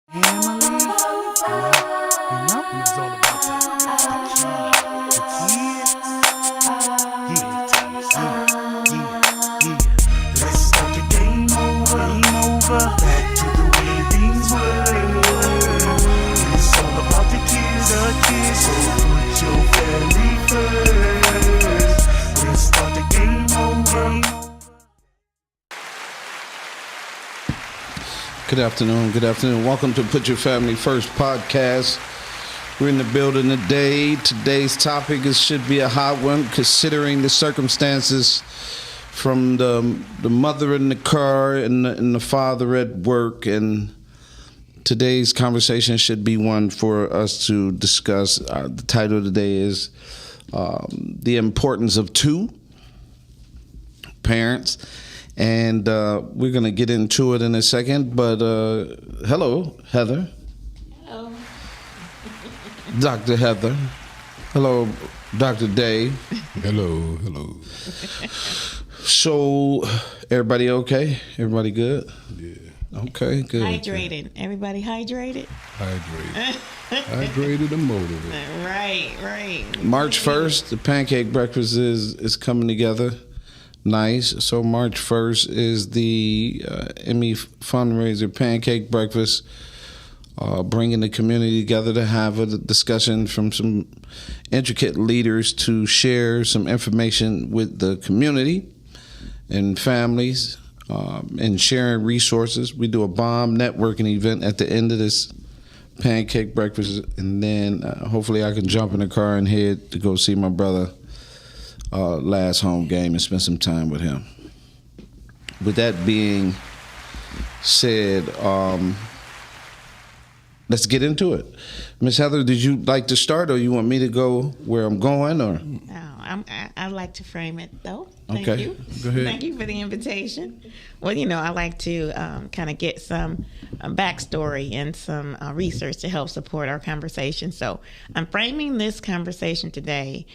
Emily, and it's all about the kids. Yeah. Let's start the game over. Back to the way things were. It's all about the kids. So put your family first. Let's start the game over. Good afternoon. Welcome to Put Your Family First podcast. We're in the building today. Today's topic should be a hot one, considering the circumstances from the mother in the car and the father at work. And today's conversation should be one for us to discuss. The title today is The Importance of Two Parents. And we're going to get into it in a second. But hello, Heather. Hello. Dr. Heather. Hello, Dr. Dave. Hello. So, everybody okay? Everybody good? Yeah. Okay, good. Hydrated. Everybody hydrated? Hydrated and motivated. Right. March 1st, the pancake breakfast is coming together. Nice. So March 1st is the Emmy fundraiser pancake breakfast, bringing the community together to have a discussion from some intricate leaders to share some information with the community and families and sharing resources. We do a bomb networking event at the end of this pancake breakfast, and then hopefully I can jump in the car and head to go see my brother last home game and spend some time with him. With that being said, let's get into it. Miss Heather, did you like to start, or you want me to go where I'm going? Or I'd like to frame it, though. Thank Okay. you. Go ahead. Thank you for the invitation. Well, I like to kind of get some backstory and some research to help support our conversation. So I'm framing this conversation today.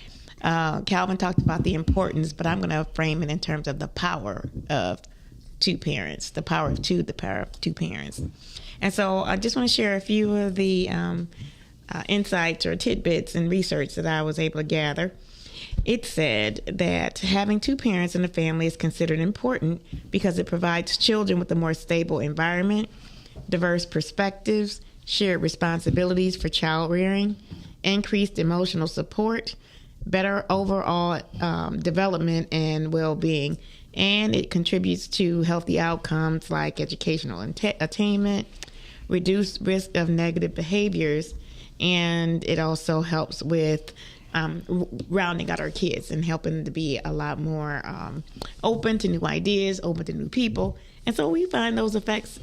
Calvin talked about the importance, but I'm going to frame it in terms of the power of two parents, the power of two parents. And so I just want to share a few of the insights or tidbits and research that I was able to gather. It said that having two parents in the family is considered important because it provides children with a more stable environment, diverse perspectives, shared responsibilities for child rearing, increased emotional support, better overall development and well-being, and it contributes to healthy outcomes like educational attainment, reduced risk of negative behaviors, and it also helps with rounding out our kids and helping them to be a lot more open to new ideas, open to new people. And so we find those effects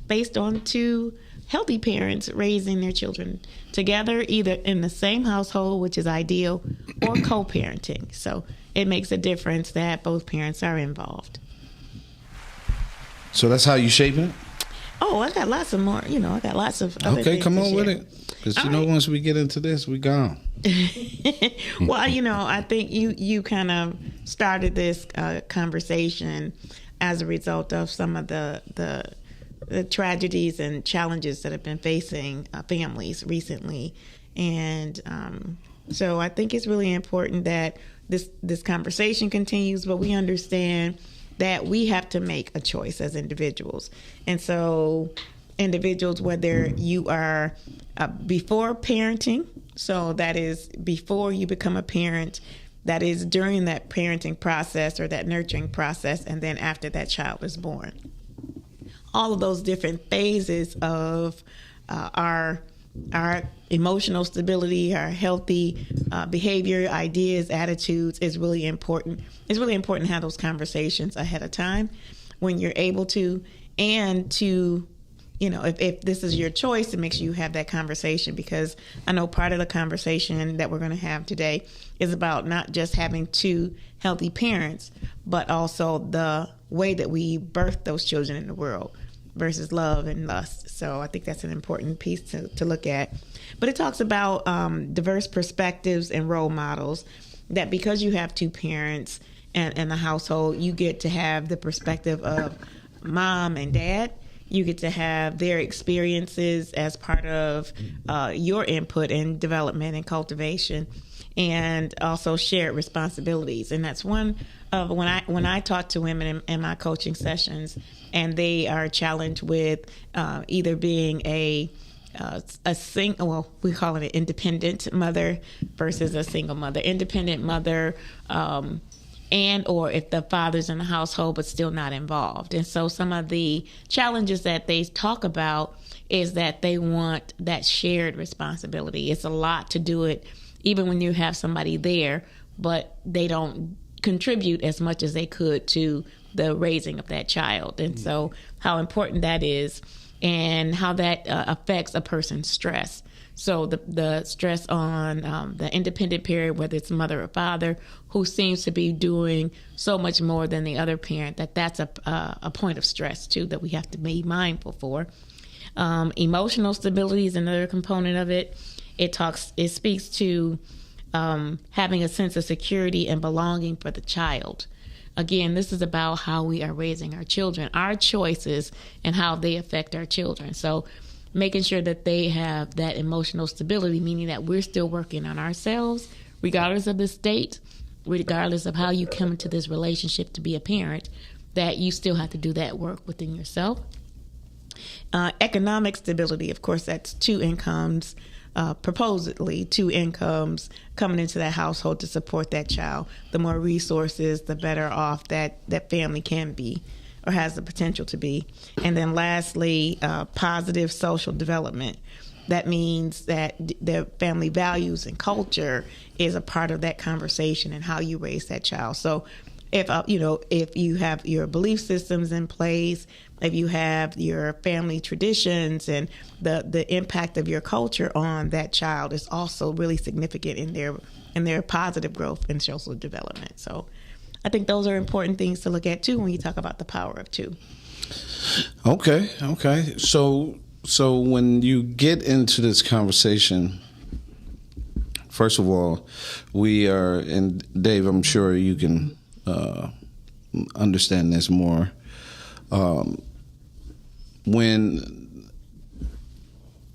based on two healthy parents raising their children together, either in the same household, which is ideal, or co-parenting. So it makes a difference that both parents are involved. So that's how you shape it? Oh, I got lots of more. I got lots of other Okay, things come to on with share. it. Because once we get into this, we gone. Well, I think you kind of started this conversation as a result of some of the tragedies and challenges that have been facing families recently. And so I think it's really important that this conversation continues, but we understand that we have to make a choice as individuals. And so individuals, whether you are before parenting, so that is before you become a parent, that is during that parenting process or that nurturing process, and then after that child is born. All of those different phases of our emotional stability, our healthy behavior, ideas, attitudes is really important. It's really important to have those conversations ahead of time when you're able to, and to, if this is your choice, to make sure you have that conversation, because I know part of the conversation that we're going to have today is about not just having two healthy parents, but also the way that we birth those children in the world versus love and lust. So I think that's an important piece to look at. But it talks about diverse perspectives and role models, that because you have two parents and the household, you get to have the perspective of mom and dad, you get to have their experiences as part of your input and development and cultivation, and also shared responsibilities. And that's one of when I talk to women in my coaching sessions, and they are challenged with either being a single, well, we call it an independent mother versus a single mother. Independent mother, and or if the father's in the household but still not involved. And so some of the challenges that they talk about is that they want that shared responsibility. It's a lot to do it even when you have somebody there, but they don't contribute as much as they could to the raising of that child. And so how important that is, and how that affects a person's stress. So the stress on the independent parent, whether it's mother or father, who seems to be doing so much more than the other parent, that's a point of stress too that we have to be mindful for. Emotional stability is another component of it. It speaks to having a sense of security and belonging for the child. Again, this is about how we are raising our children, our choices, and how they affect our children. So making sure that they have that emotional stability, meaning that we're still working on ourselves, regardless of the state, regardless of how you come into this relationship to be a parent, that you still have to do that work within yourself. Economic stability, of course, that's two incomes, proposedly two incomes coming into that household to support that child. The more resources, the better off that family can be or has the potential to be. And then lastly, positive social development. That means that the family values and culture is a part of that conversation and how you raise that child. So if you have your belief systems in place, if you have your family traditions, and the impact of your culture on that child is also really significant in their positive growth and social development. So I think those are important things to look at too when you talk about the power of two. Okay. So when you get into this conversation, first of all, we are, and Dave, I'm sure you can understand this more. When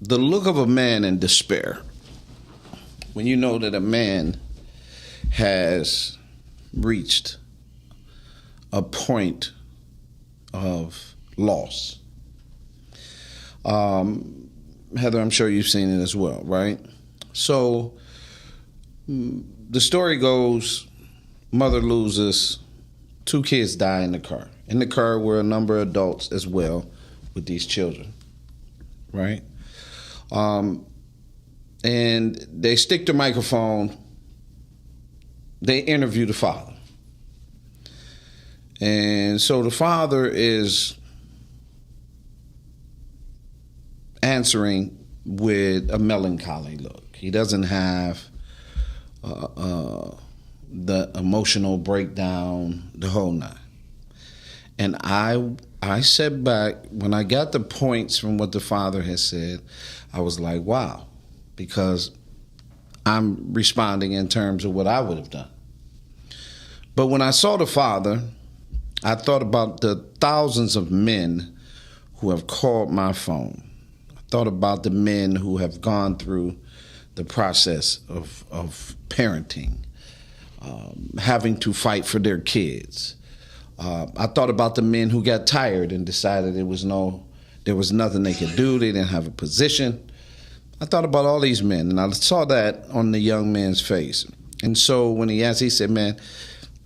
the look of a man in despair, when you know that a man has reached a point of loss. Heather, I'm sure you've seen it as well, right? So the story goes, mother loses, 2 kids die in the car. In the car were a number of adults as well with these children, right? And they stick the microphone, they interview the father. And so the father is answering with a melancholy look. He doesn't have the emotional breakdown, the whole nine. And I sat back, when I got the points from what the father has said, I was like, wow, because I'm responding in terms of what I would have done. But when I saw the father, I thought about the thousands of men who have called my phone. I thought about the men who have gone through the process of parenting, having to fight for their kids. I thought about the men who got tired and decided there was nothing they could do. They didn't have a position. I thought about all these men, and I saw that on the young man's face. And so when he asked, he said, man,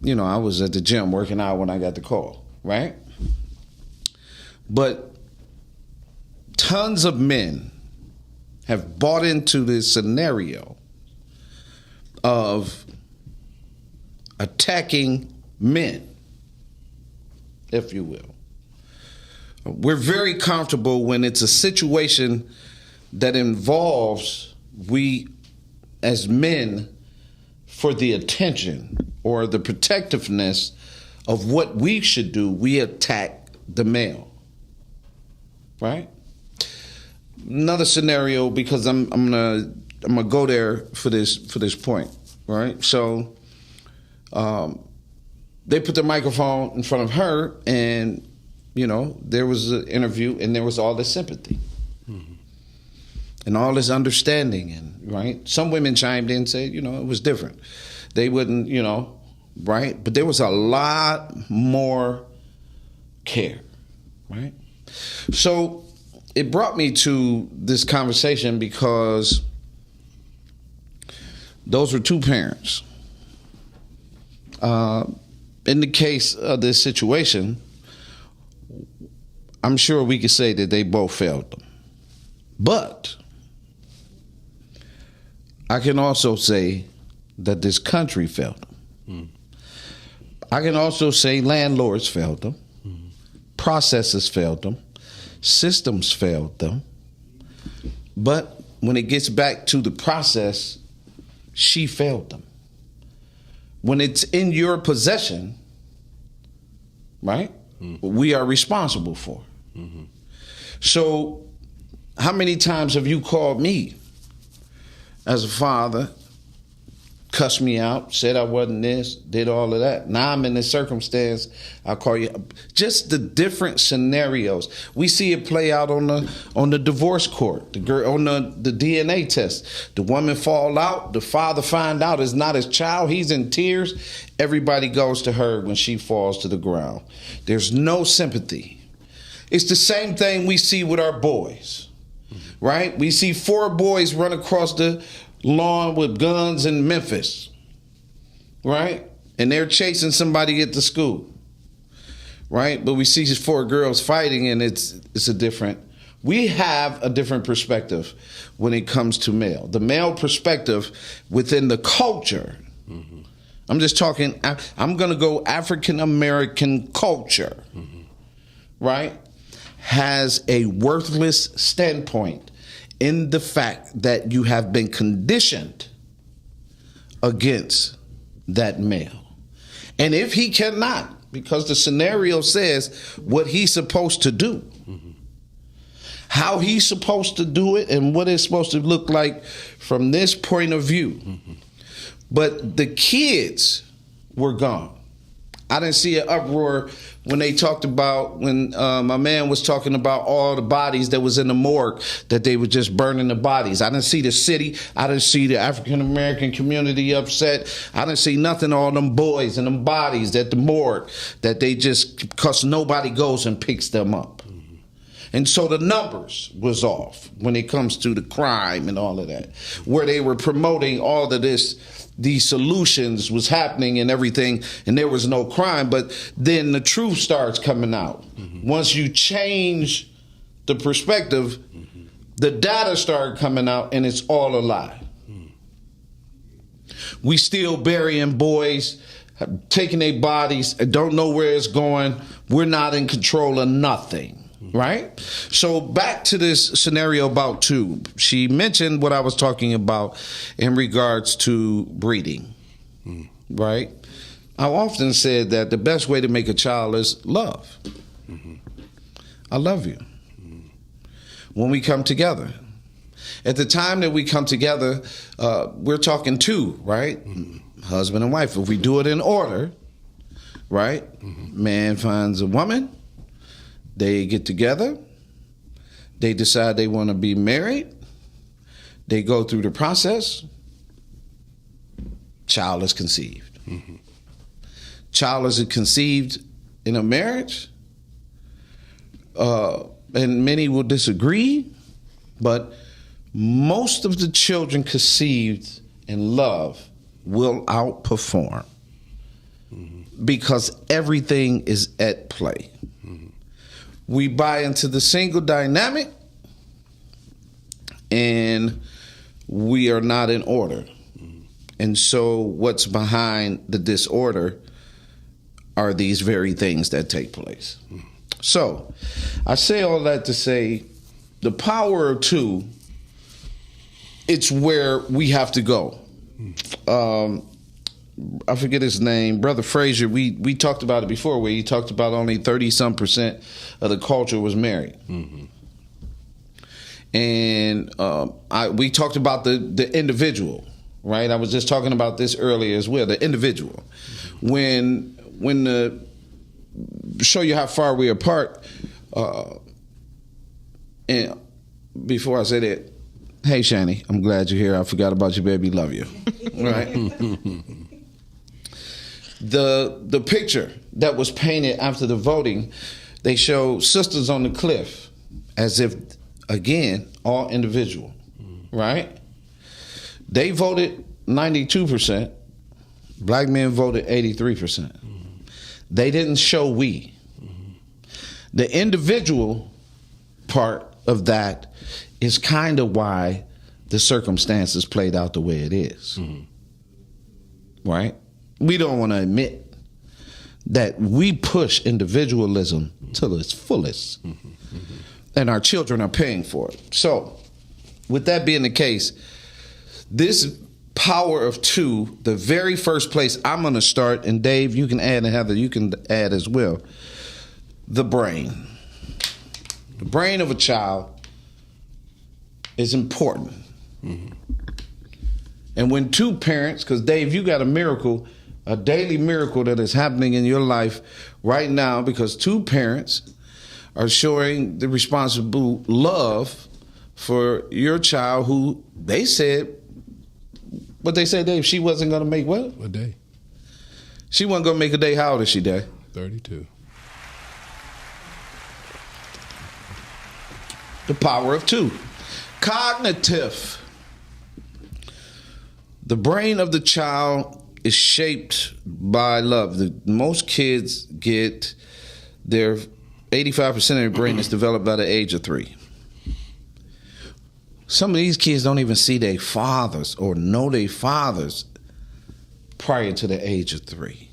I was at the gym working out when I got the call, right? But tons of men have bought into this scenario of attacking men, if you will. We're very comfortable when it's a situation that involves we as men for the attention or the protectiveness of what we should do, we attack the male, right? Another scenario, because I'm gonna go there for this point, right? So they put the microphone in front of her, and there was an interview and there was all this sympathy and all this understanding, and right. Some women chimed in and said, it was different. They wouldn't, right. But there was a lot more care, right. So it brought me to this conversation because those were two parents. In the case of this situation, I'm sure we could say that they both failed them. But I can also say that this country failed them. I can also say landlords failed them. Processes failed them. Systems failed them. But when it gets back to the process, she failed them. When it's in your possession, right, we are responsible for it. So how many times have you called me as a father, cussed me out, said I wasn't this, did all of that? Now I'm in this circumstance, I'll call you. Just the different scenarios. We see it play out on the divorce court, the girl on the DNA test. The woman fall out, the father find out it's not his child, he's in tears. Everybody goes to her when she falls to the ground. There's no sympathy. It's the same thing we see with our boys, right? We see 4 boys run across the lawn with guns in Memphis, right? And they're chasing somebody at the school, right? But we see 4 girls fighting, and it's a different. We have a different perspective when it comes to male. The male perspective within the culture. I'm just talking. I'm going to go African American culture, right? Has a worthless standpoint in the fact that you have been conditioned against that male. And if he cannot, because the scenario says what he's supposed to do, how he's supposed to do it, and what it's supposed to look like from this point of view. But the kids were gone. I didn't see an uproar when they talked about, when my man was talking about all the bodies that was in the morgue, that they were just burning the bodies. I didn't see the city. I didn't see the African-American community upset. I didn't see nothing, all them boys and them bodies at the morgue, that they just, because nobody goes and picks them up. And so the numbers was off when it comes to the crime and all of that, where they were promoting all of this, these solutions was happening and everything, and there was no crime. But then the truth starts coming out. Once you change the perspective, the data started coming out, and it's all a lie. We still burying boys, taking their bodies, don't know where it's going. We're not in control of nothing. Right? So back to this scenario about 2. She mentioned what I was talking about in regards to breeding. Right? I often said that the best way to make a child is love. I love you. When we come together. At the time that we come together, we're talking 2, right? Husband and wife. If we do it in order, right? Man finds a woman. They get together, they decide they want to be married, they go through the process, child is conceived. Child is conceived in a marriage, and many will disagree, but most of the children conceived in love will outperform because everything is at play. We buy into the single dynamic, and we are not in order. And so what's behind the disorder are these very things that take place. So I say all that to say the power of 2, it's where we have to go. I forget his name, Brother Frazier. We talked about it before, where he talked about only 30-some% of the culture was married, and we talked about the individual, right? I was just talking about this earlier as well. The individual, when the show you how far we're apart. And before I say that, hey, Shani, I'm glad you're here. I forgot about you, baby. Love you. Right? The picture that was painted after the voting, they show sisters on the cliff as if, again, all individual, right? They voted 92%. Black men voted 83%. They didn't show we. The individual part of that is kind of why the circumstances played out the way it is. Right? We don't want to admit that we push individualism to its fullest, and our children are paying for it. So, with that being the case, this power of two, the very first place I'm going to start, and Dave, you can add, and Heather, you can add as well, the brain. The brain of a child is important. And when two parents, because Dave, you got a miracle, a daily miracle that is happening in your life right now, because two parents are showing the responsible love for your child who they said, what they said, Dave, she wasn't going to make what? A day. She wasn't going to make a day. How old is she, Dave? 32. The power of two. Cognitive. The brain of the child is shaped by love. Most kids get their 85% of their brain is developed by the age of 3. Some of these kids don't even see their fathers or know their fathers prior to the age of 3.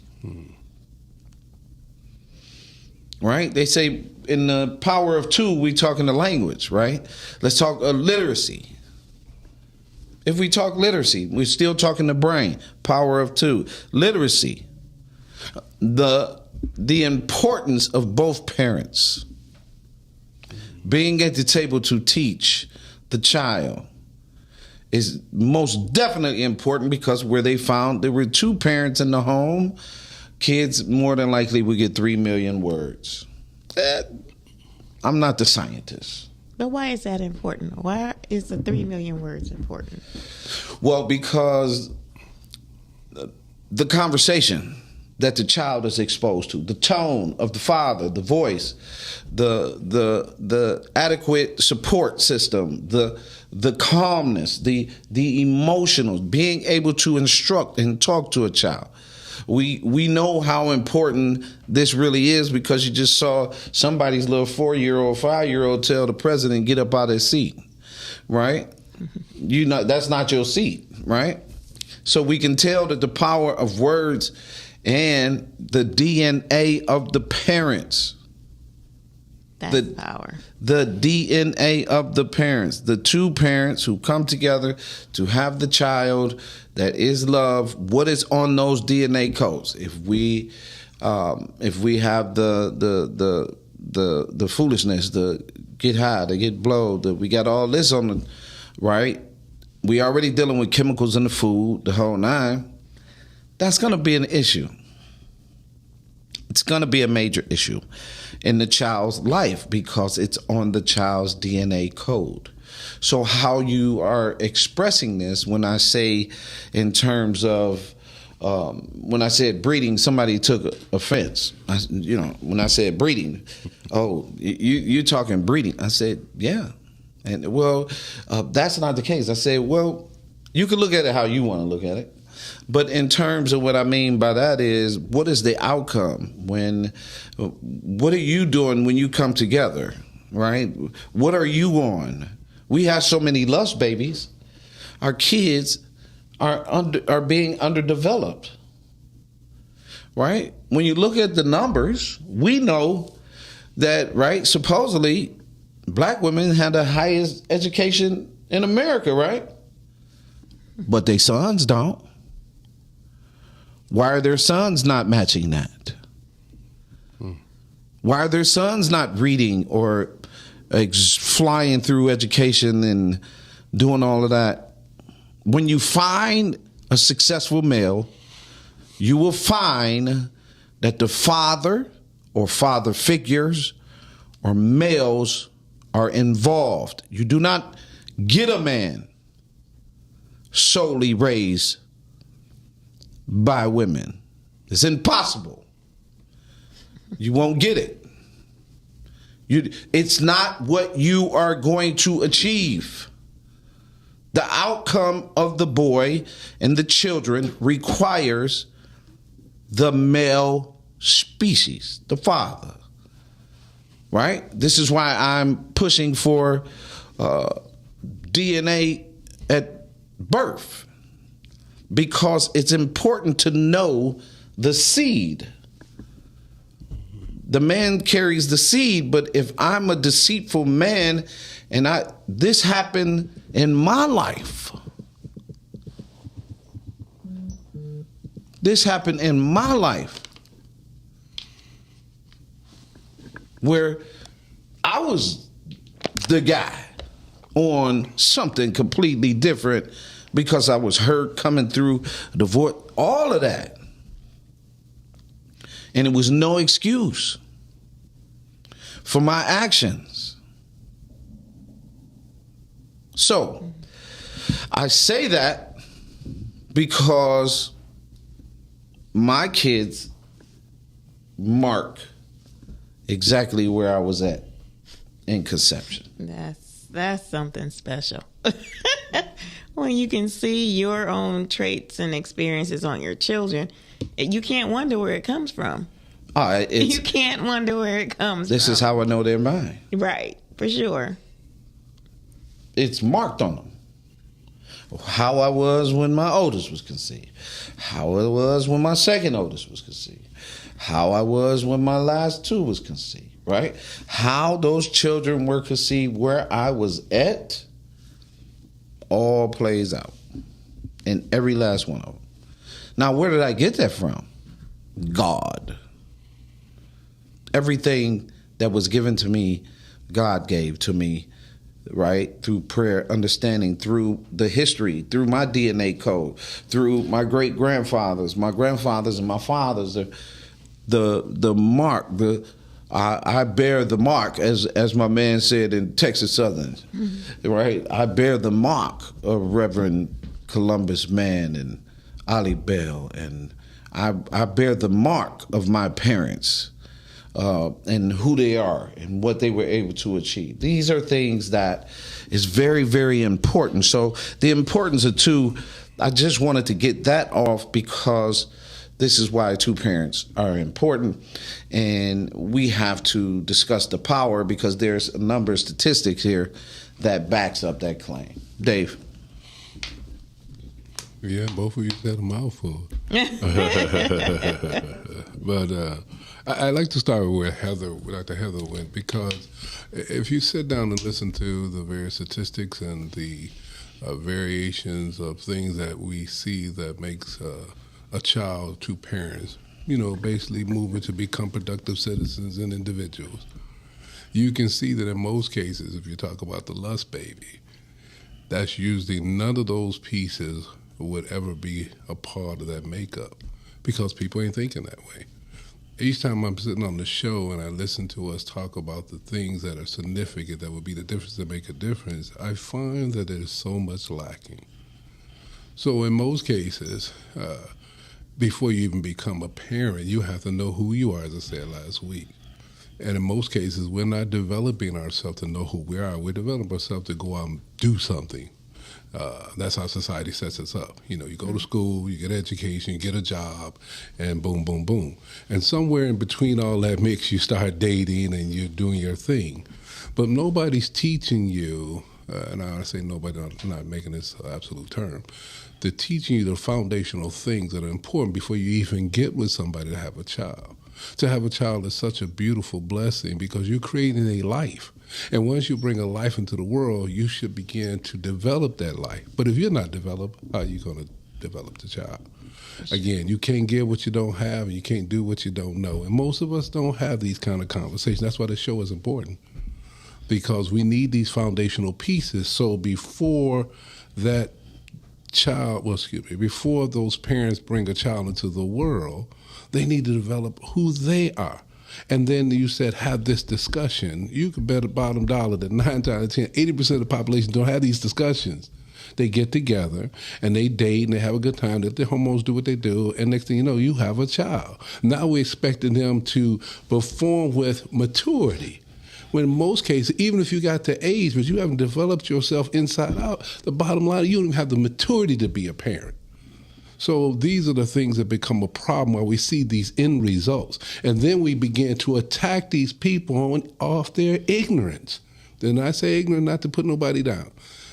Right? They say in the power of two, we talking the language, right? Let's talk literacy. If we talk literacy, we're still talking the brain. Power of two. Literacy. The importance of both parents being at the table to teach the child is most definitely important, because where they found there were two parents in the home, kids more than likely would get 3 million words. I'm not the scientist. But why is that important? Why is the 3 million words important? Well, because the conversation that the child is exposed to, the tone of the father, the voice, the adequate support system, the calmness, the emotional, being able to instruct and talk to a child. We know how important this really is, because you just saw somebody's little 4-year-old, 5-year-old tell the president, get up out of his seat, right? You know, that's not your seat, right? So we can tell that the power of words and the DNA of the parents. That's power. The DNA of the parents, the two parents who come together to have the child that is love. What is on those DNA codes? If we have the foolishness, the get high, the get blow, we got all this on the right. We already dealing with chemicals in the food, the whole nine. That's going to be an issue. It's going to be a major issue in the child's life, because it's on the child's DNA code. So how you are expressing this, when I say in terms of, when I said breeding, somebody took offense. When I said breeding, you're talking breeding. I said, yeah. And that's not the case. I said, well, you can look at it how you want to look at it. But in terms of what I mean by that is, what is the outcome? What are you doing when you come together, right? What are you on? We have so many lust babies. Our kids are being underdeveloped, right? When you look at the numbers, we know that, right, supposedly black women had the highest education in America, right? But their sons don't. Why are their sons not matching that? Why are their sons not reading or flying through education and doing all of that? When you find a successful male, you will find that the father or father figures or males are involved. You do not get a man solely raised by women. It's impossible. You won't get it. It's not what you are going to achieve. The outcome of the boy and the children requires the male species, the father. Right? This is why I'm pushing for DNA at birth, because it's important to know the seed. The man carries the seed, but if I'm a deceitful man and this happened in my life. This happened in my life where I was the guy on something completely different because I was hurt coming through divorce, all of that. And it was no excuse for my actions. So I say that because my kids mark exactly where I was at in conception. That's something special. When you can see your own traits and experiences on your children, you can't wonder where it comes from. You can't wonder where it comes from. This is how I know they're mine. Right, for sure. It's marked on them. How I was when my oldest was conceived. How I was when my second oldest was conceived. How I was when my last two was conceived, right? How those children were conceived, where I was at, all plays out in every last one of them. Now, where did I get that from? God. Everything that was given to me, God gave to me, right? Through prayer, understanding, through the history, through my DNA code, through my great-grandfathers, my grandfathers and my fathers, the mark, I bear the mark, as my man said in Texas Southern, right? I bear the mark of Reverend Columbus Man and Ali Bell, and I bear the mark of my parents and who they are and what they were able to achieve. These are things that is very, very important. So the importance of two, I just wanted to get that off because this is why two parents are important, and we have to discuss the power because there's a number of statistics here that backs up that claim. Dave. Yeah, both of you said a mouthful. But I'd like to start with where Dr. Heather went, because if you sit down and listen to the various statistics and the variations of things that we see that makes a child, two parents, basically moving to become productive citizens and individuals, you can see that in most cases, if you talk about the lust baby, that's usually none of those pieces would ever be a part of that makeup because people ain't thinking that way. Each time I'm sitting on the show and I listen to us talk about the things that are significant, that would be the difference that make a difference, I find that there's so much lacking. So in most cases, before you even become a parent, you have to know who you are, as I said last week. And in most cases, we're not developing ourselves to know who we are. We're developing ourselves to go out and do something. That's how society sets us up. You go to school, you get education, you get a job, and boom, boom, boom. And somewhere in between all that mix, you start dating and you're doing your thing. But nobody's teaching you, and I say nobody, I'm not making this an absolute term, they're teaching you the foundational things that are important before you even get with somebody to have a child. To have a child is such a beautiful blessing because you're creating a life. And once you bring a life into the world, you should begin to develop that life. But if you're not developed, how are you going to develop the child? Again, you can't give what you don't have, and you can't do what you don't know. And most of us don't have these kind of conversations. That's why the show is important, because we need these foundational pieces. So before that child, before those parents bring a child into the world, they need to develop who they are. And then you said, have this discussion. You could bet a bottom dollar that 9 times out of 10, 80% of the population don't have these discussions. They get together and they date and they have a good time. Let their hormones do what they do. And next thing you know, you have a child. Now we're expecting them to perform with maturity. When in most cases, even if you got the age, but you haven't developed yourself inside out, the bottom line, you don't even have the maturity to be a parent. So these are the things that become a problem while we see these end results. And then we begin to attack these people off their ignorance. Then I say ignorant not to put nobody down.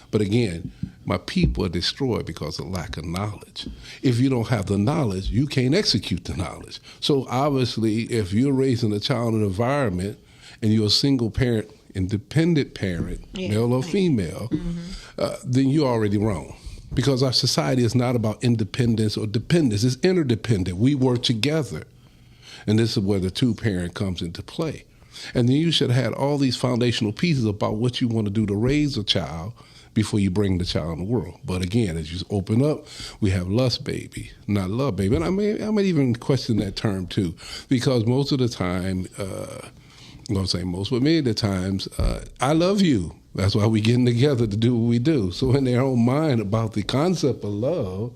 But again, my people are destroyed because of lack of knowledge. If you don't have the knowledge, you can't execute the knowledge. So obviously, if you're raising a child in an environment and you're a single parent, independent parent, male or female, then you're already wrong. Because our society is not about independence or dependence. It's interdependent. We work together. And this is where the two-parent comes into play. And then you should have had all these foundational pieces about what you want to do to raise a child before you bring the child in the world. But again, as you open up, we have lust baby, not love baby. And I might even question that term too, because most of the time, I'm going to say most, but many of the times, I love you. That's why we're getting together to do what we do. So in their own mind about the concept of love,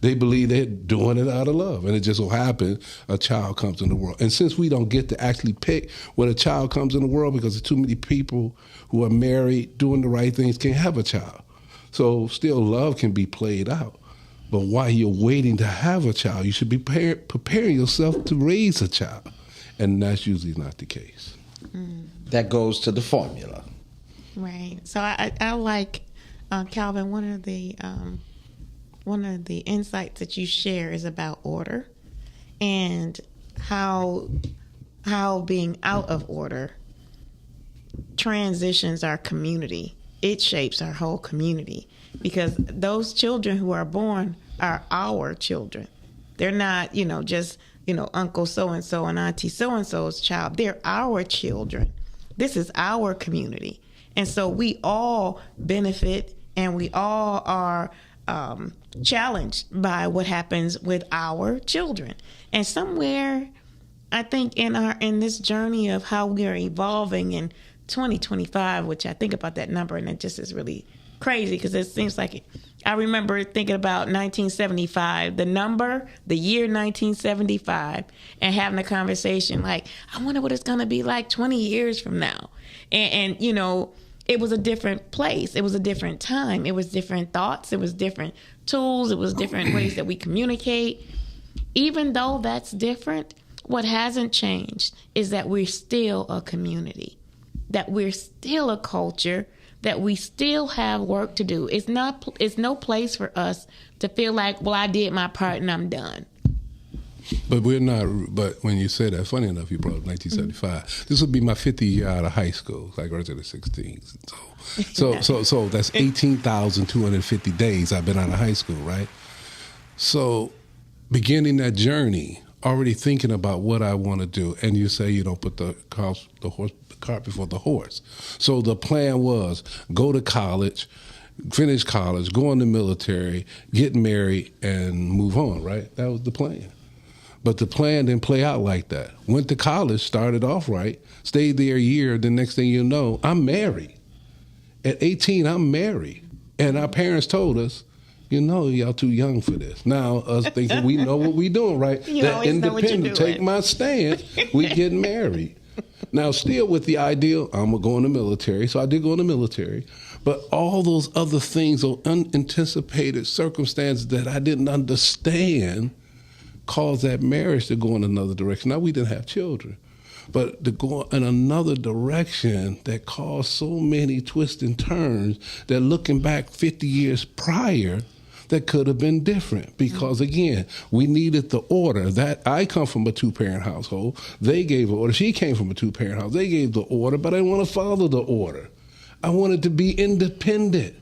they believe they're doing it out of love. And it just so happens a child comes in the world. And since we don't get to actually pick when a child comes in the world because there's too many people who are married, doing the right things, can't have a child. So still love can be played out. But while you're waiting to have a child, you should be preparing yourself to raise a child. And that's usually not the case. That goes to the formula. Right. So I like, Calvin, one of the insights that you share is about order and how being out of order transitions our community. It shapes our whole community because those children who are born are our children. They're not, just, Uncle so-and-so and Auntie so-and-so's child. They're our children. This is our community. And so we all benefit and we all are challenged by what happens with our children. And somewhere, I think in this journey of how we are evolving in 2025, which I think about that number and it just is really crazy because it seems like I remember thinking about 1975, the year 1975, and having a conversation like, I wonder what it's going to be like 20 years from now. And it was a different place. It was a different time. It was different thoughts. It was different tools. It was different ways that we communicate. Even though that's different, what hasn't changed is that we're still a community, that we're still a culture, that we still have work to do. It's no place for us to feel like, well, I did my part and I'm done. But we're not. But when you say that, funny enough, you brought up 1975. This will be my 50th year out of high school. I graduated at 16. So that's 18,250 days I've been out of high school, right? So beginning that journey, already thinking about what I want to do, and you say you don't put the cart before the horse. So the plan was go to college, finish college, go in the military, get married, and move on, right? That was the plan. But the plan didn't play out like that. Went to college, started off right, stayed there a year, the next thing you know, I'm married. At 18, I'm married. And our parents told us, y'all too young for this. Now, us thinking we know what we doing, right? That independent, take my stance, we get married. Now, still with the ideal, I'm going to go in the military. So I did go in the military. But all those other things, those unanticipated circumstances that I didn't understand caused that marriage to go in another direction. Now, we didn't have children. But to go in another direction that caused so many twists and turns that looking back 50 years prior, that could have been different because, again, we needed the order. That I come from a two-parent household. They gave an order. She came from a two-parent house. They gave the order, but I didn't want to follow the order. I wanted to be independent.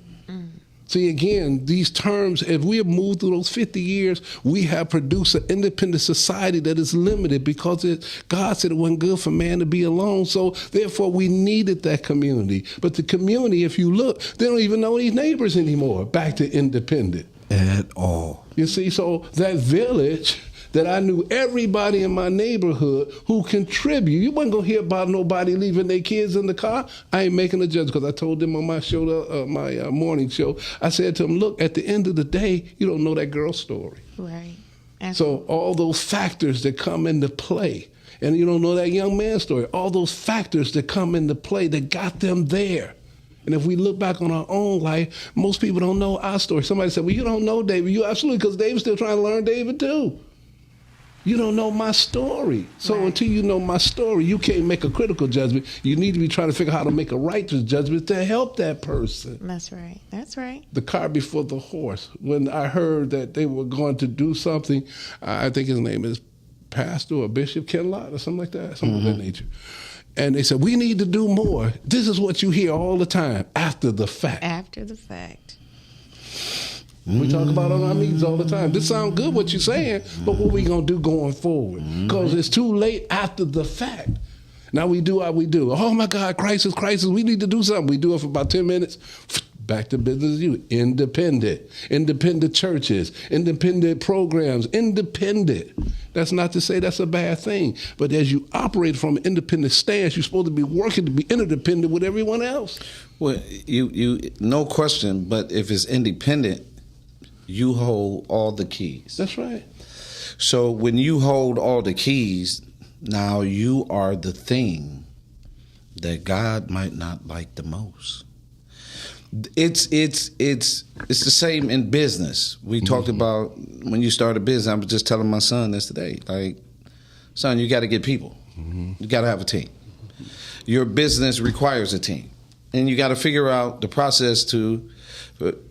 See, again, these terms, if we have moved through those 50 years, we have produced an independent society that is limited because God said it wasn't good for man to be alone. So, therefore, we needed that community. But the community, if you look, they don't even know these neighbors anymore. Back to independent. At all. You see, so that village that I knew everybody in my neighborhood who contribute. You wasn't going to hear about nobody leaving their kids in the car. I ain't making a judgment, because I told them on my show, my morning show, I said to them, look, at the end of the day, you don't know that girl's story. Right. So all those factors that come into play, and you don't know that young man's story, all those factors that come into play that got them there. And if we look back on our own life, most people don't know our story. Somebody said, well, you don't know David. You absolutely, because David's still trying to learn David too. You don't know my story. So right. Until you know my story, you can't make a critical judgment. You need to be trying to figure out how to make a righteous judgment to help that person. That's right. That's right. The cart before the horse. When I heard that they were going to do something, I think his name is Pastor or Bishop Ken Lott or something like that, something of that nature. And they said, we need to do more. This is what you hear all the time, after the fact. After the fact. We talk about it on our meetings all the time. This sounds good what you're saying, but what we going to do going forward? Because it's too late after the fact. Now we do what we do. Oh my God, crisis. We need to do something. We do it for about 10 minutes. Back to business as usual. Independent churches, independent programs, independent. That's not to say that's a bad thing. But as you operate from an independent stance, you're supposed to be working to be interdependent with everyone else. Well, you no question, but if it's independent, you hold all the keys. That's right. So when you hold all the keys, now you are the thing that God might not like the most. It's the same in business. We talked about when you start a business. I was just telling my son this today. Like, son, you got to get people. You got to have a team. Your business requires a team, and you got to figure out the process to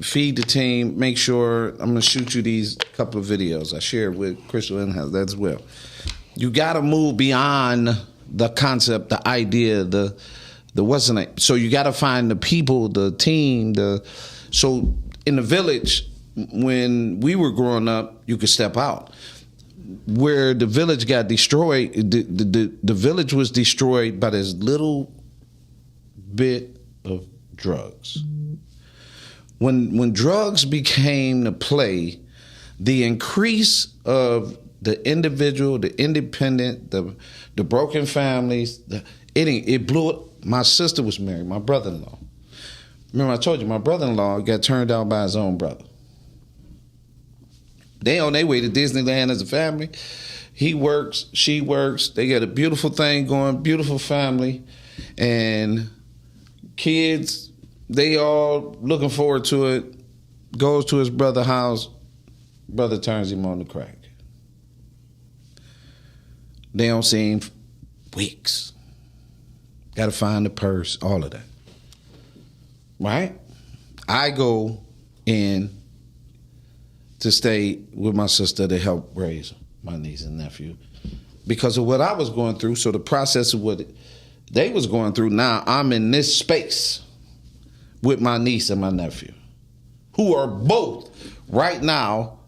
feed the team. Make sure I'm going to shoot you these couple of videos I shared with Crystal and has that as well. You got to move beyond the concept, the idea, the what's the name. So you got to find the people, the team. So in the village, when we were growing up, you could step out. Where the village got destroyed, the village was destroyed by this little bit of drugs. When drugs became the play, the increase of the individual, the independent, the broken families, it blew up. My sister was married, my brother-in-law. Remember I told you, my brother-in-law got turned out by his own brother. They on their way to Disneyland as a family. He works, she works. They got a beautiful thing going, beautiful family. And kids, they all looking forward to it. Goes to his brother's house. Brother turns him on the crack. They don't see him weeks. Got to find the purse, all of that. Right? I go in to stay with my sister to help raise my niece and nephew because of what I was going through. So the process of what they was going through, now I'm in this space with my niece and my nephew, who are both right now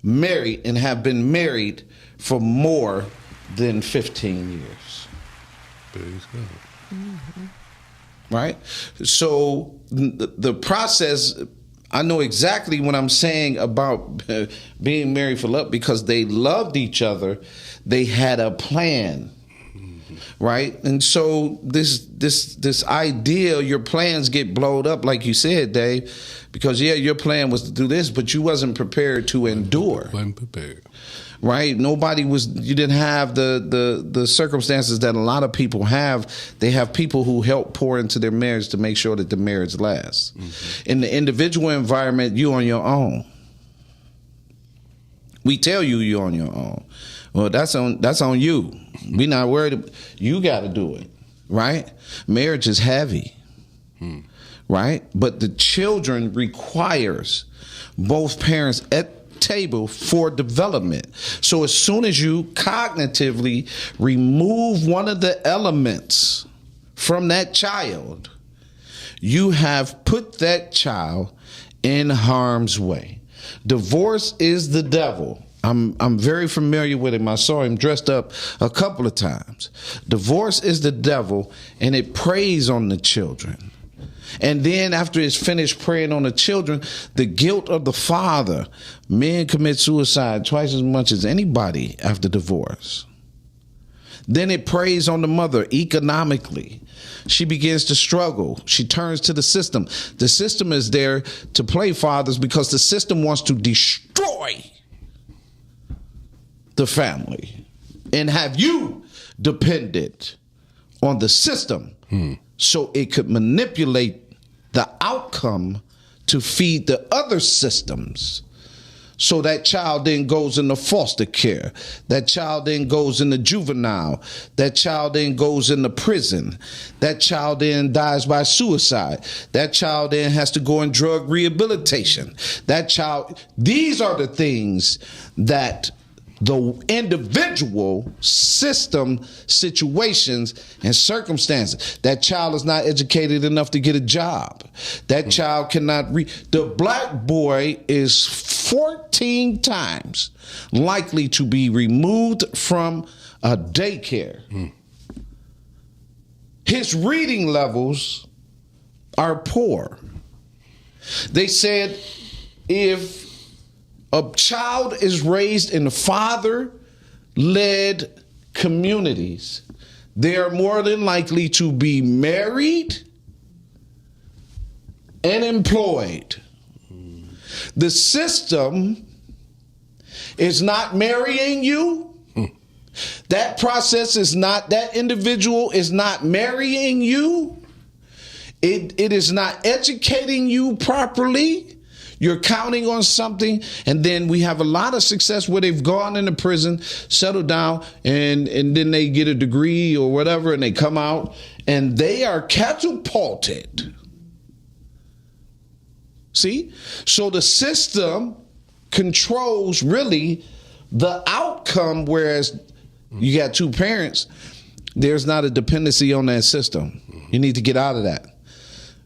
married and have been married for more than 15 years. Praise God. Right? So the process, I know exactly what I'm saying about being married for love, because they loved each other. They had a plan. Right? And so this idea, your plans get blowed up, like you said, Dave, because your plan was to do this, but you wasn't prepared to endure. Wasn't prepared. Right? You didn't have the circumstances that a lot of people have. They have people who help pour into their marriage to make sure that the marriage lasts. In the individual environment, you on your own. We tell you you're on your own. Well, that's on you. We're not worried. You got to do it, right? Marriage is heavy, right? But the children requires both parents at table for development. So as soon as you cognitively remove one of the elements from that child, you have put that child in harm's way. Divorce is the devil. I'm very familiar with him. I saw him dressed up a couple of times. Divorce is the devil, and it preys on the children. And then after it's finished preying on the children, the guilt of the father. Men commit suicide twice as much as anybody after divorce. Then it preys on the mother economically. She begins to struggle. She turns to the system. The system is there to play fathers because the system wants to destroy the family and have you dependent on the system so it could manipulate the outcome to feed the other systems. So that child then goes into foster care. That child then goes into juvenile. That child then goes into prison. That child then dies by suicide. That child then has to go in drug rehabilitation. That child, these are the things that the individual system, situations, and circumstances. That child is not educated enough to get a job. That child cannot read. The black boy is 14 times likely to be removed from a daycare. His reading levels are poor. They said if a child is raised in father-led communities, they are more than likely to be married and employed. The system is not marrying you. That process is not, that individual is not marrying you. It is not educating you properly. You're counting on something, and then we have a lot of success where they've gone into prison, settled down, and then they get a degree or whatever, and they come out, and they are catapulted. See? So the system controls really the outcome, whereas you got two parents, there's not a dependency on that system. You need to get out of that.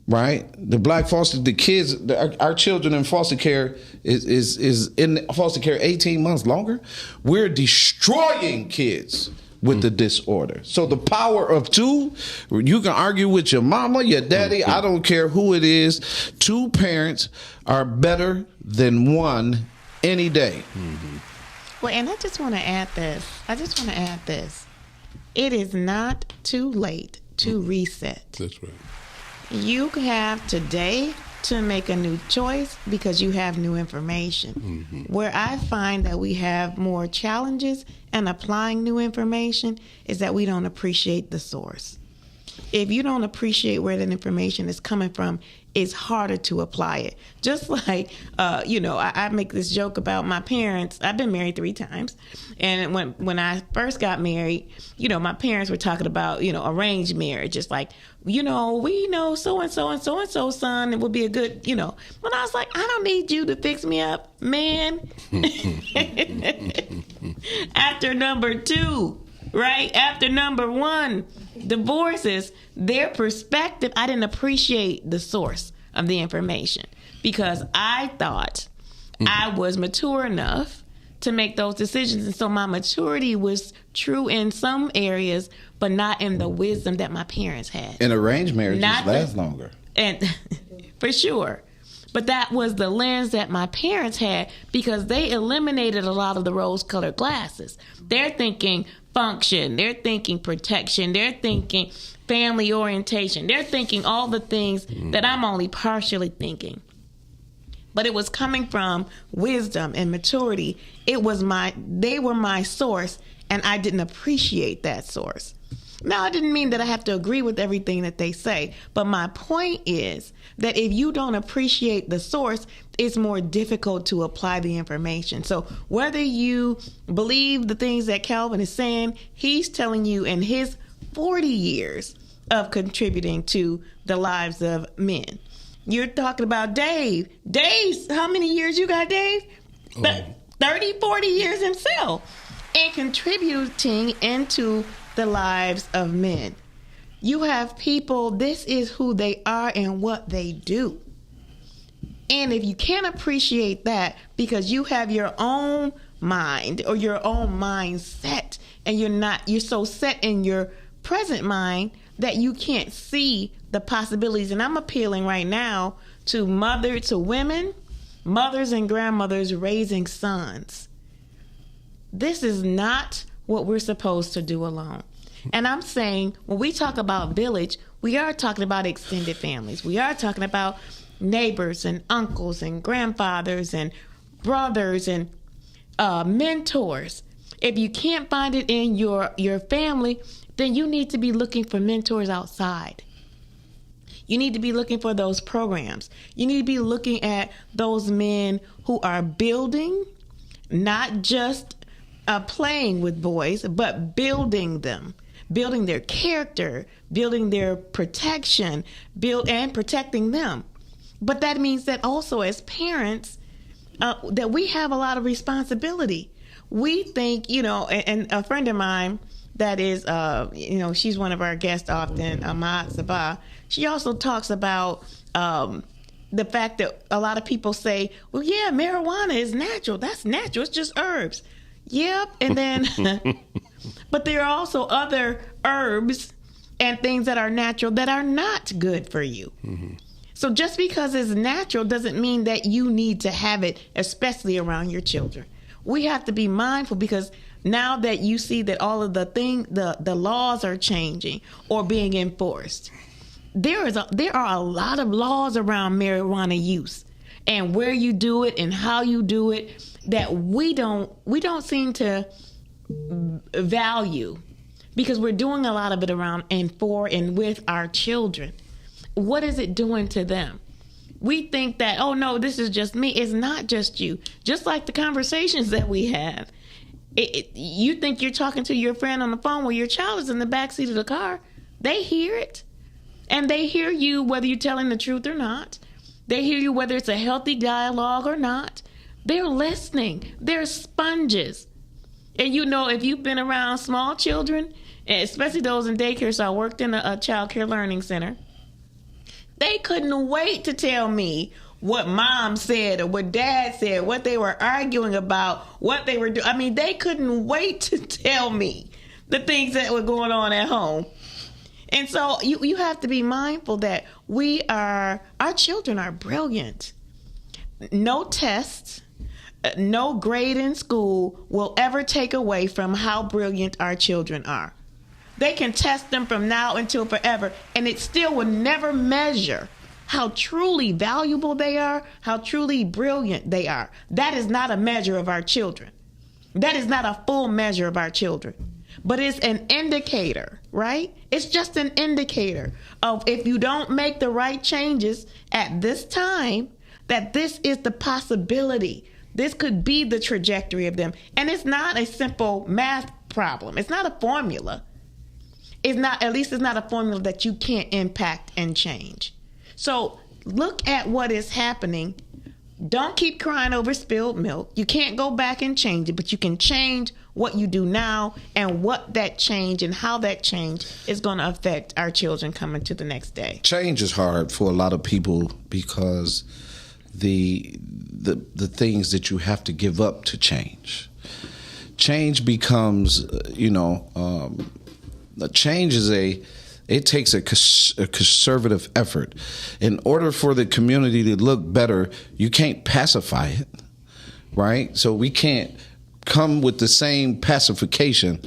Right, the kids, our children in foster care is in foster care 18 months longer. We're destroying kids with the disorder. So the power of two, you can argue with your mama, your daddy, I don't care who it is. Two parents are better than one any day. Well, and I just want to add this. It is not too late to reset. That's right. You have today to make a new choice because you have new information. Where I find that we have more challenges in applying new information is that we don't appreciate the source. If you don't appreciate where that information is coming from, it's harder to apply it. Just like, I make this joke about my parents. I've been married 3 times. And when I first got married, my parents were talking about, arranged marriage. It's like, we know so-and-so and so-and-so son, it would be a good, When I was like, I don't need you to fix me up, man. After number 2, right? After number 1, divorces, their perspective, I didn't appreciate the source of the information because I thought I was mature enough to make those decisions. And so my maturity was true in some areas, but not in the wisdom that my parents had. And arranged marriages last longer. And for sure. But that was the lens that my parents had because they eliminated a lot of the rose-colored glasses. They're thinking function. They're thinking protection. They're thinking family orientation. They're thinking all the things that I'm only partially thinking. But it was coming from wisdom and maturity. They were my source, and I didn't appreciate that source. Now, it didn't mean that I have to agree with everything that they say, but my point is that if you don't appreciate the source, it's more difficult to apply the information. So whether you believe the things that Calvin is saying, he's telling you in his 40 years of contributing to the lives of men. You're talking about Dave. Dave's, how many years you got, Dave? 30, 40 years himself. And contributing into the lives of men. You have people, this is who they are and what they do. And if you can't appreciate that because you have your own mind or your own mindset and you're so set in your present mind that you can't see the possibilities. And I'm appealing right now to women, mothers and grandmothers raising sons. This is not what we're supposed to do alone. And I'm saying when we talk about village, we are talking about extended families. We are talking about neighbors and uncles and grandfathers and brothers and mentors. If you can't find it in your family, then you need to be looking for mentors outside. You need to be looking for those programs. You need to be looking at those men who are building, not just playing with boys, but building them, building their character, building their protection, and protecting them. But that means that also as parents, that we have a lot of responsibility. We think, and a friend of mine that is, she's one of our guests often, Ahmad Sabah, she also talks about the fact that a lot of people say, well, yeah, marijuana is natural. That's natural. It's just herbs. Yep. And then, but there are also other herbs and things that are natural that are not good for you. Mm-hmm. So just because it's natural doesn't mean that you need to have it, especially around your children. We have to be mindful, because now that you see that all of the laws are changing or being enforced, there are a lot of laws around marijuana use and where you do it and how you do it that we don't seem to value, because we're doing a lot of it around and for and with our children. What is it doing to them? We think that, oh no, this is just me. It's not just you. Just like the conversations that we have. You think you're talking to your friend on the phone while your child is in the backseat of the car. They hear it. And they hear you whether you're telling the truth or not. They hear you whether it's a healthy dialogue or not. They're listening. They're sponges. And if you've been around small children, especially those in daycare, so I worked in a child care learning center, they couldn't wait to tell me what mom said or what dad said, what they were arguing about, what they were doing. I mean, they couldn't wait to tell me the things that were going on at home. And so you have to be mindful that our children are brilliant. No tests, no grade in school will ever take away from how brilliant our children are. They can test them from now until forever, and it still will never measure how truly valuable they are, how truly brilliant they are. That is not a measure of our children. That is not a full measure of our children. But it's an indicator, right? It's just an indicator of, if you don't make the right changes at this time, that this is the possibility. This could be the trajectory of them. And it's not a simple math problem. It's not a formula. At least it's not a formula that you can't impact and change. So look at what is happening. Don't keep crying over spilled milk. You can't go back and change it, but you can change what you do now and what that change and how that change is going to affect our children coming to the next day. Change is hard for a lot of people because the things that you have to give up to change. Change becomes, change is it takes a conservative effort. In order for the community to look better, you can't pacify it, right? So we can't come with the same pacification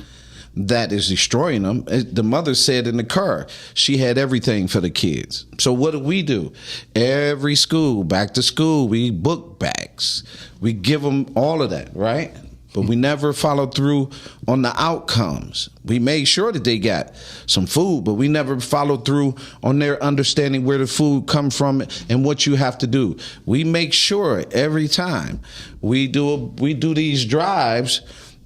that is destroying them. The mother said in the car, she had everything for the kids. So what do? Every school, back to school, we book bags. We give them all of that, right? But we never followed through on the outcomes. We made sure that they got some food, but we never followed through on their understanding where the food come from and what you have to do. We make sure every time we do these drives.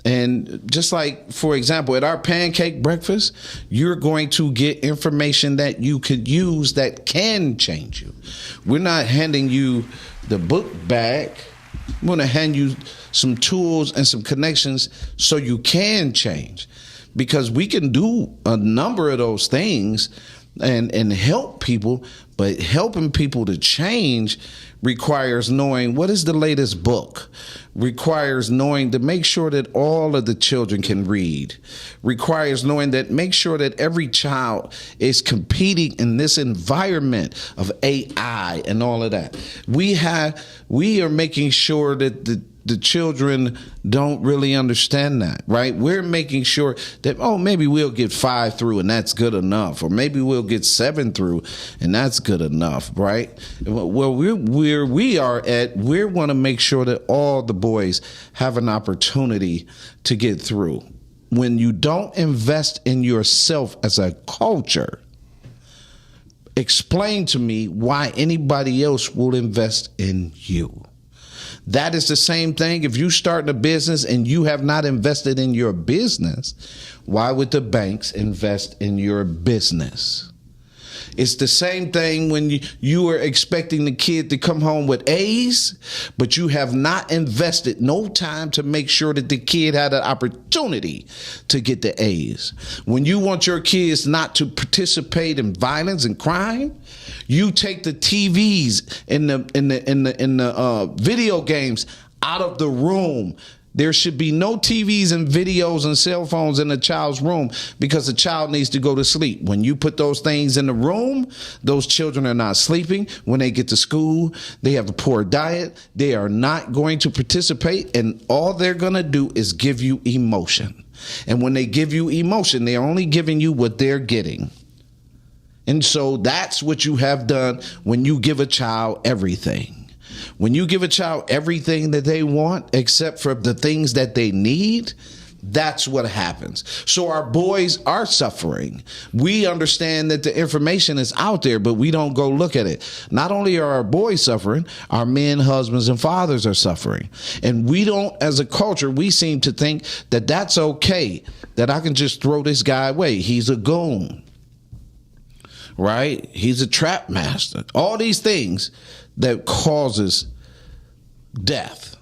And just like, for example, at our pancake breakfast, you're going to get information that you could use that can change you. We're not handing you the book bag. I'm going to hand you some tools and some connections so you can change, because we can do a number of those things and help people, but helping people to change requires knowing what is the latest book, requires knowing to make sure that all of the children can read, requires knowing that make sure that every child is competing in this environment of AI and all of that. We are making sure that the children don't really understand that, right? We're making sure that, maybe we'll get 5 through and that's good enough. Or maybe we'll get 7 through and that's good enough, right? Well, where we are at, we want to make sure that all the boys have an opportunity to get through. When you don't invest in yourself as a culture, explain to me why anybody else will invest in you. That is the same thing. If you start a business and you have not invested in your business, why would the banks invest in your business? It's the same thing when you are expecting the kid to come home with A's, but you have not invested no time to make sure that the kid had an opportunity to get the A's. When you want your kids not to participate in violence and crime, you take the TVs in the video games out of the room. There should be no TVs and videos and cell phones in a child's room because the child needs to go to sleep. When you put those things in the room, those children are not sleeping. When they get to school, they have a poor diet. They are not going to participate, and all they're going to do is give you emotion. And when they give you emotion, they're only giving you what they're getting. And so that's what you have done when you give a child everything. When you give a child everything that they want, except for the things that they need, that's what happens. So our boys are suffering. We understand that the information is out there, but we don't go look at it. Not only are our boys suffering, our men, husbands, and fathers are suffering. And we don't, as a culture, we seem to think that that's okay, that I can just throw this guy away. He's a goon, right? He's a trap master. All these things that causes death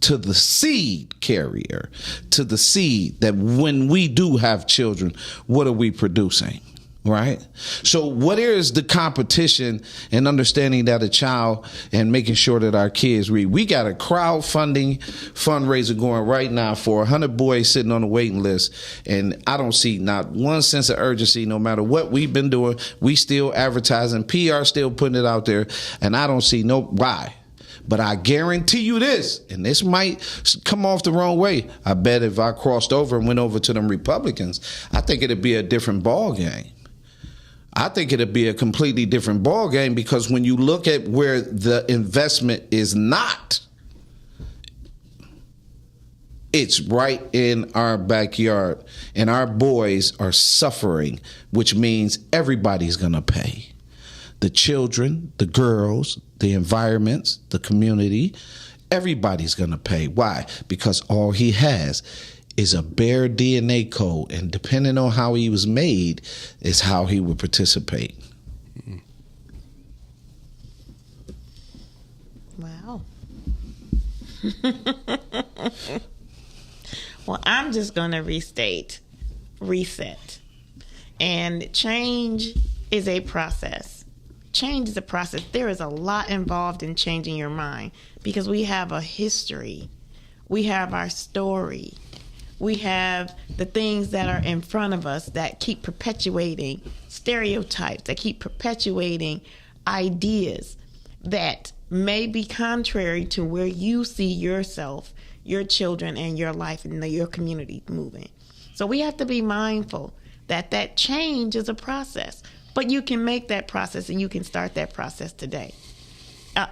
to the seed carrier, to the seed that when we do have children, what are we producing, right? So what is the competition and understanding that a child and making sure that our kids read? We got a crowdfunding fundraiser going right now for 100 boys sitting on the waiting list, and I don't see not one sense of urgency. No matter what we've been doing, we still advertising, PR still putting it out there, and I don't see no why. But I guarantee you this, and this might come off the wrong way. I bet if I crossed over and went over to them Republicans, I think it'd be a different ball game. I think it'd be a completely different ball game, because when you look at where the investment is not, it's right in our backyard, and our boys are suffering, which means everybody's going to pay. The children, the girls, the environments, the community, everybody's going to pay. Why? Because all he has is a bare DNA code, and depending on how he was made is how he would participate. Wow. Well, I'm just going to reset. And change is a process. Change is a process. There is a lot involved in changing your mind, because we have a history. We have our story. We have the things that are in front of us that keep perpetuating stereotypes, that keep perpetuating ideas that may be contrary to where you see yourself, your children, and your life and your community moving. So we have to be mindful that change is a process. But you can make that process, and you can start that process today.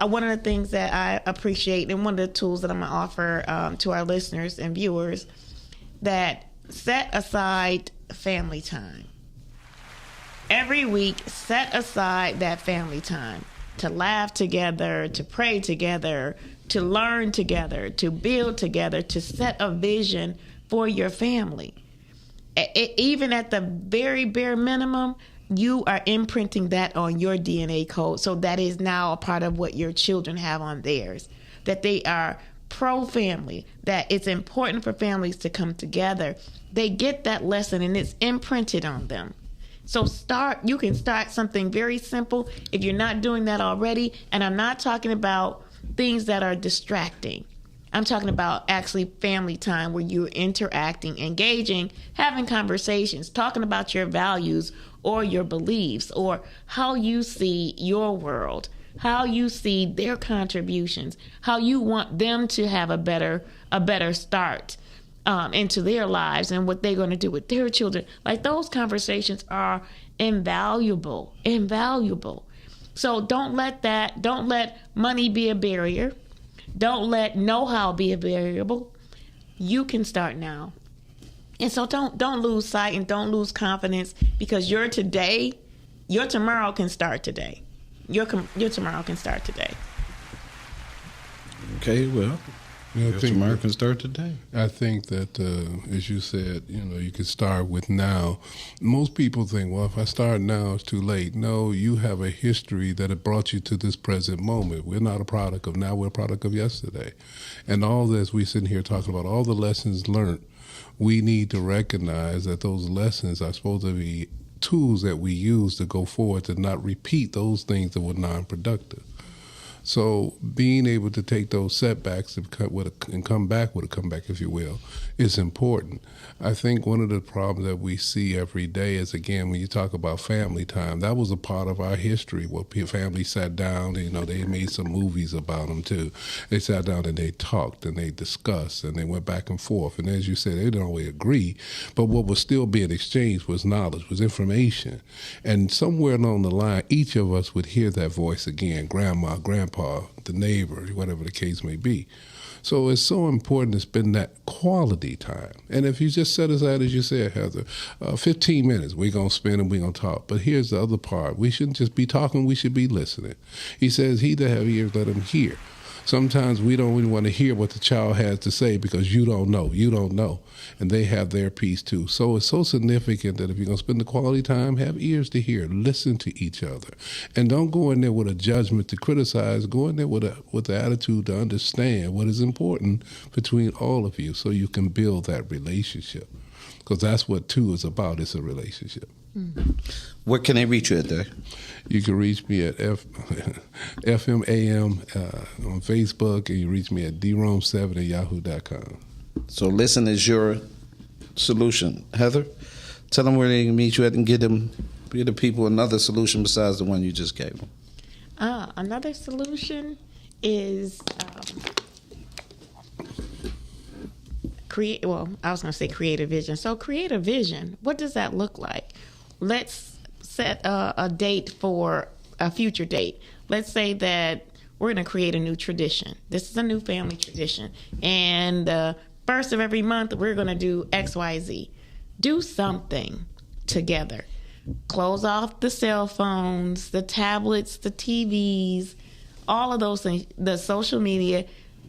One of the things that I appreciate, and one of the tools that I'm going to offer to our listeners and viewers, that set aside family time. Every week, set aside that family time to laugh together, to pray together, to learn together, to build together, to set a vision for your family. Even at the very bare minimum, you are imprinting that on your DNA code. So that is now a part of what your children have on theirs, that they are pro-family, that it's important for families to come together. They get that lesson, and it's imprinted on them. So you can start something very simple if you're not doing that already. And I'm not talking about things that are distracting. I'm talking about actually family time where you're interacting, engaging, having conversations, talking about your values or your beliefs or how you see your world, how you see their contributions, how you want them to have a better start into their lives and what they're going to do with their children. Like, those conversations are invaluable. So don't let money be a barrier. Don't let know-how be a variable. You can start now. And so don't lose sight and don't lose confidence, because your tomorrow can start today. Your tomorrow can start today. Okay, well, I think tomorrow can start today. I think that, as you said, you can start with now. Most people think, well, if I start now, it's too late. No, you have a history that had brought you to this present moment. We're not a product of now, we're a product of yesterday. And all this, we sitting here talking about all the lessons learned, we need to recognize that those lessons are supposed to be tools that we use to go forward, to not repeat those things that were non-productive. So being able to take those setbacks and come back with a comeback, if you will, is important. I think one of the problems that we see every day is, again, when you talk about family time, that was a part of our history where families sat down, they made some movies about them too. They sat down and they talked and they discussed and they went back and forth. And as you said, they didn't always agree, but what was still being exchanged was knowledge, was information. And somewhere along the line, each of us would hear that voice again, grandma, grandpa, the neighbor, whatever the case may be. So it's so important to spend that quality time. And if you just set aside, as you said, Heather, 15 minutes, we're going to spend and we're going to talk. But here's the other part. We shouldn't just be talking, we should be listening. He says, he that have ears, let him hear. Sometimes we don't even want to hear what the child has to say because you don't know. And they have their piece too. So it's so significant that if you're going to spend the quality time, have ears to hear, listen to each other. And don't go in there with a judgment to criticize. Go in there with the attitude to understand what is important between all of you so you can build that relationship. Because that's what two is about. It's a relationship. Mm-hmm. Where can they reach you at there? You can reach me at FMAM on Facebook, and you reach me at drome7@yahoo.com. So listen is your solution. Heather, tell them where they can meet you at and give the people another solution besides the one you just gave them. Another solution is create a vision. So create a vision. What does that look like? Let's set a date for a future date. Let's say that we're going to create a new tradition. This is a new family tradition. And the first of every month, we're going to do XYZ. Do something together. Close off the cell phones, the tablets, the TVs, all of those things, the social media.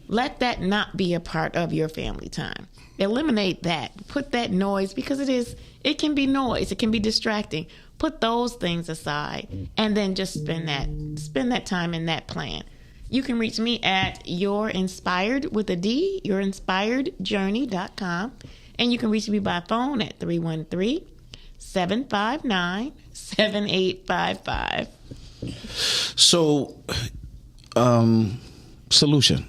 Let that not be a part of your family time. Eliminate that. Put that noise, because it can be noise. It can be distracting. Put those things aside and then just spend that time in that plan. You can reach me at yourinspiredjourney.com, and you can reach me by phone at 313-759-7855. So, solution.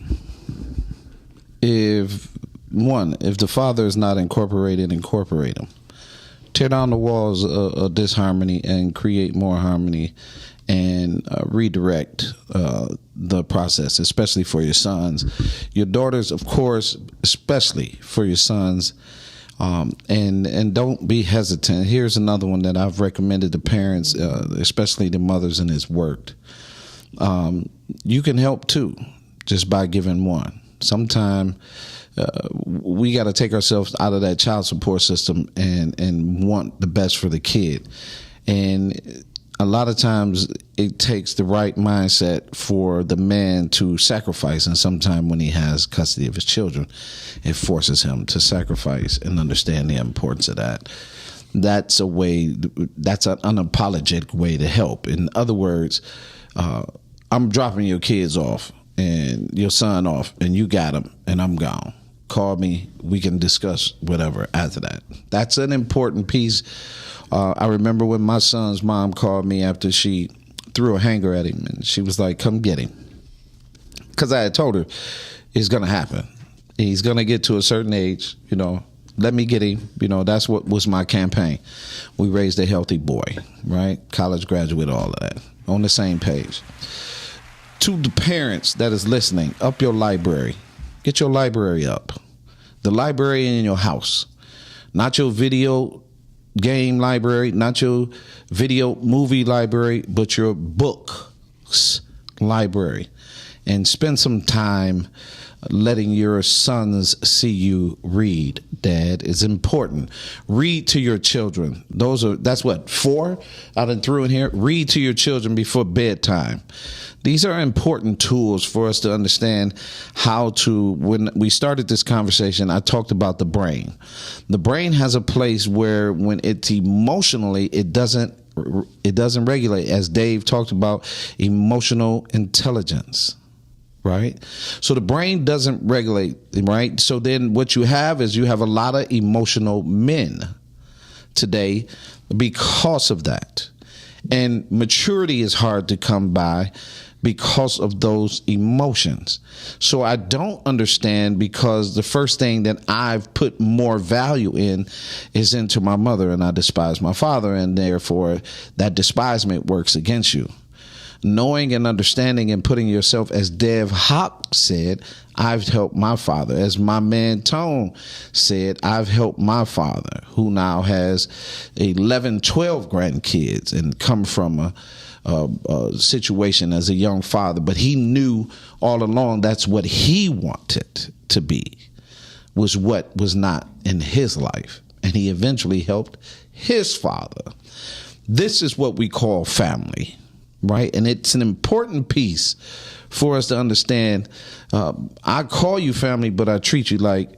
If the father is not incorporated, incorporate him. Tear down the walls of disharmony and create more harmony, and redirect the process, especially for your sons. Your daughters, of course, especially for your sons. And don't be hesitant. Here's another one that I've recommended to parents, especially the mothers, and it's worked. You can help too, just by giving one. Sometime we got to take ourselves out of that child support system and want the best for the kid. And a lot of times it takes the right mindset for the man to sacrifice. And sometimes when he has custody of his children, it forces him to sacrifice and understand the importance of that. That's an unapologetic way to help. In other words, I'm dropping your kids off and your son off, and you got him, and I'm gone. Call me. We can discuss whatever after that. That's an important piece I remember when my son's mom called me after she threw a hanger at him, and she was like, "Come get him," because I had told her it's gonna happen. He's gonna get to a certain age, let me get him. That's what was my campaign. We raised a healthy boy, right? College graduate, all of that, on the same page. To the parents that is listening, up your library. Get your library up. The library in your house. Not your video game library, not your video movie library, but your books library. And spend some time letting your sons see you read. Dad, is important. Read to your children. That's what, 4 I done threw in here. Read to your children before bedtime. These are important tools for us to understand how to. When we started this conversation, I talked about the brain. The brain has a place where when it's emotionally, it doesn't regulate, as Dave talked about, emotional intelligence. Right? So the brain doesn't regulate, right? So then what you have is a lot of emotional men today because of that. And maturity is hard to come by because of those emotions. So I don't understand, because the first thing that I've put more value in is into my mother, and I despise my father, and therefore that despisement works against you. Knowing and understanding and putting yourself, as Dev Hawk said, I've helped my father. As my man Tone said, I've helped my father, who now has 11, 12 grandkids and come from a situation as a young father. But he knew all along that's what he wanted to be, was what was not in his life. And he eventually helped his father. This is what we call family. Right. And it's an important piece for us to understand. I call you family, but I treat you like,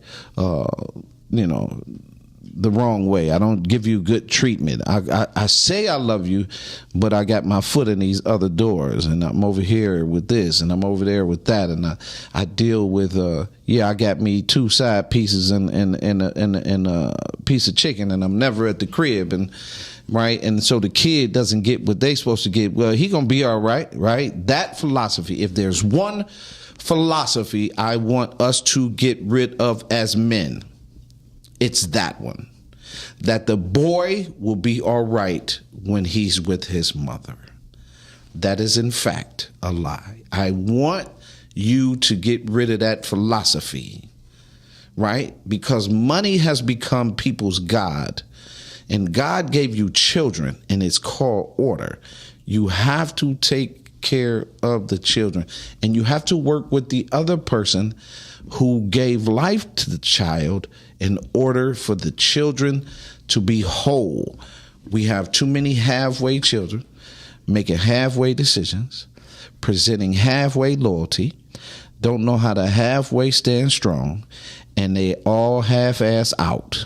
the wrong way. I don't give you good treatment. I say I love you, but I got my foot in these other doors, and I'm over here with this, and I'm over there with that, and I deal with I got me 2 side pieces and a piece of chicken, and I'm never at the crib, and right, and so the kid doesn't get what they supposed to get. Well, he gonna be all right, right? That philosophy. If there's one philosophy I want us to get rid of as men, it's that one. That the boy will be all right when he's with his mother. That is, in fact, a lie. I want you to get rid of that philosophy, right? Because money has become people's God. And God gave you children, and it's called order. You have to take care of the children, and you have to work with the other person who gave life to the child in order for the children to be whole. We have too many halfway children making halfway decisions, presenting halfway loyalty, don't know how to halfway stand strong, and they all half-ass out.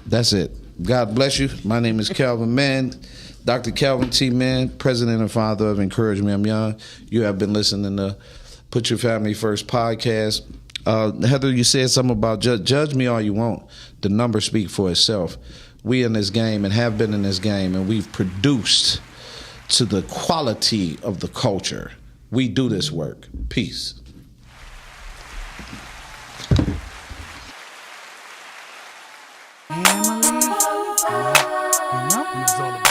That's it. God bless you. My name is Calvin Mann, Dr. Calvin T. Mann, president and father of Encouragement I'm Young. You have been listening to Put Your Family First podcast. Heather, you said something about judge me all you want. The numbers speak for itself. We in this game and have been in this game, and we've produced to the quality of the culture. We do this work. Peace. Emily, it's all about